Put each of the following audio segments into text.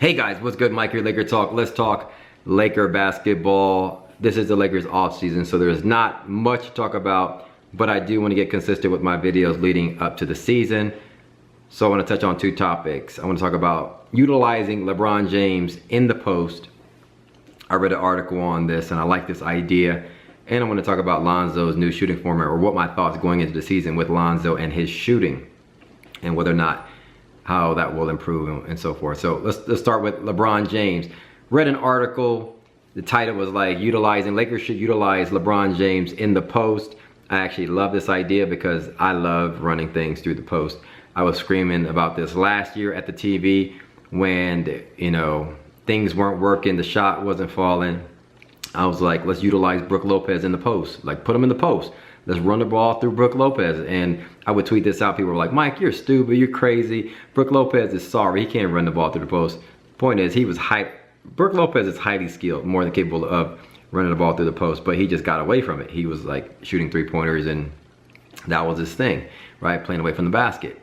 Hey guys, what's good? Mike here, Laker Talk. Let's talk Laker basketball. This is the Lakers off season, so there's not much to talk about, but I do want to get consistent with my videos leading up to the season. So I want to touch on two topics. I want to talk about utilizing LeBron James in the post. I read an article on this and I like this idea. And I want to talk about Lonzo's new shooting format, or what my thoughts going into the season with Lonzo and his shooting, and whether or not how that will improve and so forth. So let's start with LeBron James. Read an article, the title was like, Lakers should utilize LeBron James in the post. I actually love this idea because I love running things through the post. I was screaming about this last year at the TV when, you know, things weren't working, the shot wasn't falling. I was like, let's utilize Brook Lopez in the post. Like, put him in the post. Let's run the ball through Brook Lopez. And I would tweet this out. People were like, Mike, you're stupid, you're crazy. Brook Lopez is sorry, he can't run the ball through the post. Point is, Brook Lopez is highly skilled, more than capable of running the ball through the post, but he just got away from it. He was like shooting three-pointers and that was his thing, right? Playing away from the basket.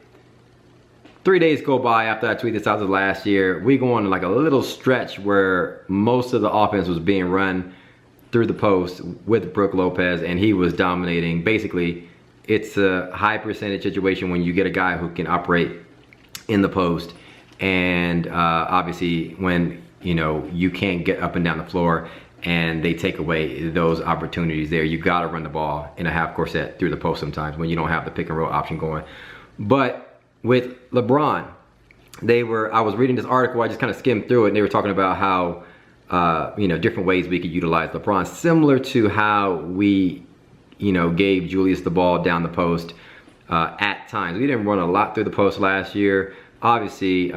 3 days go by after I tweeted this out last year. We go on like a little stretch where most of the offense was being run through the post with Brook Lopez, and he was dominating. Basically, it's a high percentage situation when you get a guy who can operate in the post, and obviously when you can't get up and down the floor and they take away those opportunities there, you got to run the ball in a half court set through the post sometimes when you don't have the pick and roll option going. But with LeBron, I was reading this article, I just kind of skimmed through it, and they were talking about how different ways we could utilize LeBron, similar to how we, gave Julius the ball down the post at times. We didn't run a lot through the post last year. Obviously,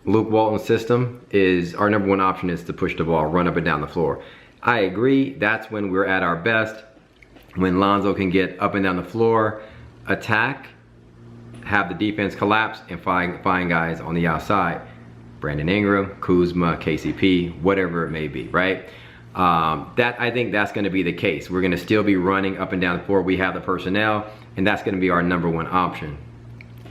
Luke Walton's system is our number one option, is to push the ball, run up and down the floor. I agree, that's when we're at our best, when Lonzo can get up and down the floor, attack, have the defense collapse, and find guys on the outside. Brandon Ingram, Kuzma, KCP, whatever it may be, right? I think that's going to be the case. We're going to still be running up and down the floor. We have the personnel, and that's going to be our number one option.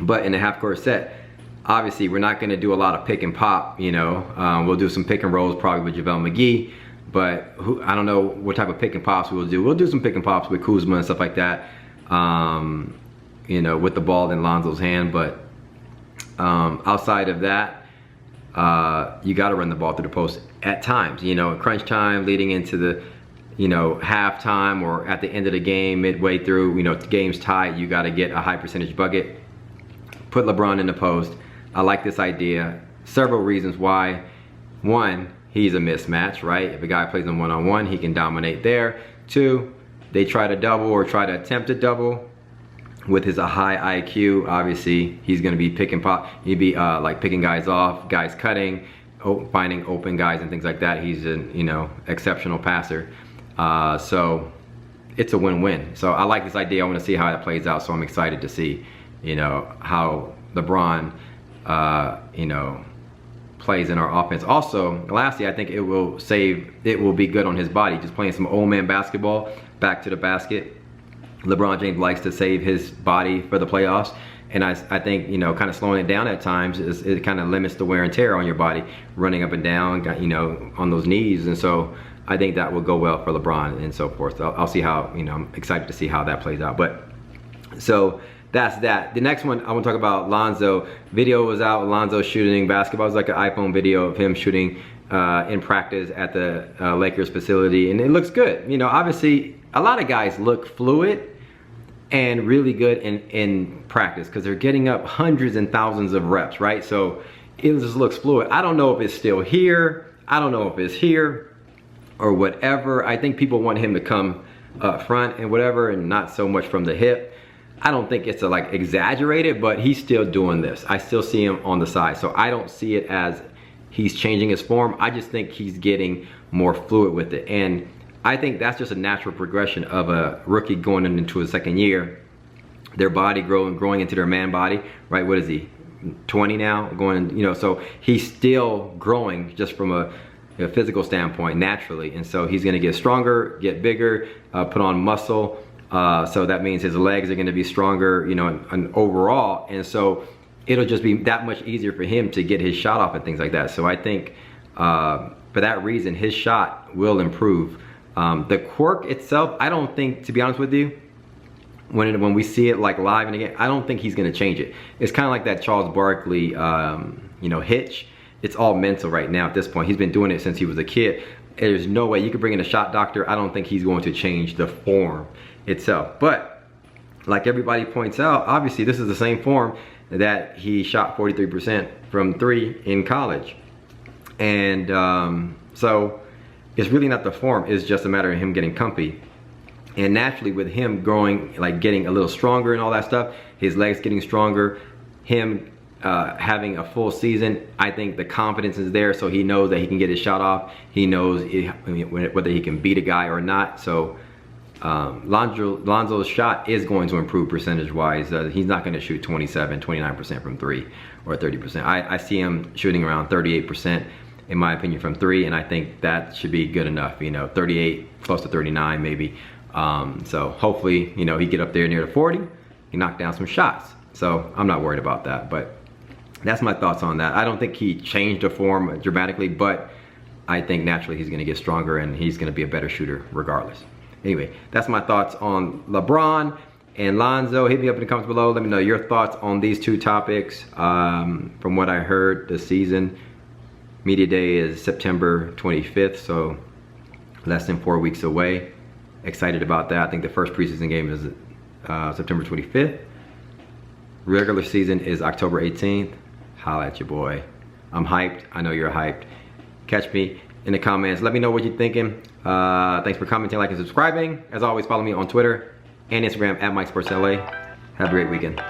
But in the half-court set, obviously, we're not going to do a lot of pick and pop. We'll do some pick and rolls probably with JaVale McGee, but I don't know what type of pick and pops we'll do. We'll do some pick and pops with Kuzma and stuff like that, with the ball in Lonzo's hand. But outside of that, you got to run the ball through the post at times. Crunch time, leading into the, halftime, or at the end of the game, midway through, the game's tied, you got to get a high percentage bucket. Put LeBron in the post. I like this idea. Several reasons why. One, he's a mismatch, right? If a guy plays him one-on-one, he can dominate there. Two, they try to double or try to attempt to double. With his high IQ, obviously, he's going to be picking pop. He'd be like picking guys off, guys cutting, finding open guys and things like that. He's an exceptional passer. So it's a win-win. So I like this idea. I want to see how that plays out. So I'm excited to see, how LeBron, plays in our offense. Also, lastly, I think it will be good on his body. Just playing some old man basketball, back to the basket. LeBron James likes to save his body for the playoffs, and I think kind of slowing it down at times it kind of limits the wear and tear on your body, running up and down, on those knees, and so I think that will go well for LeBron and so forth. So I'll see how, I'm excited to see how that plays out. But so that's that. The next one I want to talk about, Lonzo. Video was out, Lonzo shooting basketball. It was like an iPhone video of him shooting in practice at the Lakers facility, and it looks good. Obviously a lot of guys look fluid and really good in practice because they're getting up hundreds and thousands of reps, right? So it just looks fluid. I don't know if it's still here. I don't know if it's here or whatever. I think people want him to come up front and whatever, and not so much from the hip. I don't think it's like exaggerated, but he's still doing this. I still see him on the side. So I don't see it as he's changing his form. I just think he's getting more fluid with it. And I think that's just a natural progression of a rookie going into his second year. Their body growing into their man body, right? What is he, 20 now? So he's still growing just from a physical standpoint naturally. And so he's gonna get stronger, get bigger, put on muscle. So that means his legs are gonna be stronger, and overall. And so it'll just be that much easier for him to get his shot off and things like that. So I think for that reason, his shot will improve. The quirk itself, I don't think, to be honest with you, when we see it like live in the game, I don't think he's gonna change it. It's kind of like that Charles Barkley, you know, hitch. It's all mental right now at this point. He's been doing it since he was a kid. There's no way you could bring in a shot doctor. I don't think he's going to change the form itself. But like everybody points out, obviously this is the same form that he shot 43% from 3 in college. And so it's really not the form, it's just a matter of him getting comfy. And naturally with him growing, like getting a little stronger and all that stuff, his legs getting stronger, him having a full season, I think the confidence is there, so he knows that he can get his shot off. He knows whether he can beat a guy or not. So Lonzo's shot is going to improve percentage-wise. He's not going to shoot 27, 29% from 3 or 30%. I see him shooting around 38%, in my opinion, from 3, and I think that should be good enough. You know, 38, close to 39 maybe. So hopefully, you know, he get up there near the 40, he knock down some shots. So I'm not worried about that, but that's my thoughts on that. I don't think he changed the form dramatically, but I think naturally he's gonna get stronger and he's gonna be a better shooter regardless. Anyway, that's my thoughts on LeBron and Lonzo. Hit me up in the comments below. Let me know your thoughts on these two topics. From what I heard, the season media day is September 25th, so less than 4 weeks away. Excited about that. I think the first preseason game is September 25th. Regular season is October 18th. Holla at your boy. I'm hyped. I know you're hyped. Catch me in the comments. Let me know what you're thinking. Thanks for commenting, liking, and subscribing. As always, follow me on Twitter and Instagram at MikeSportsLA. Have a great weekend.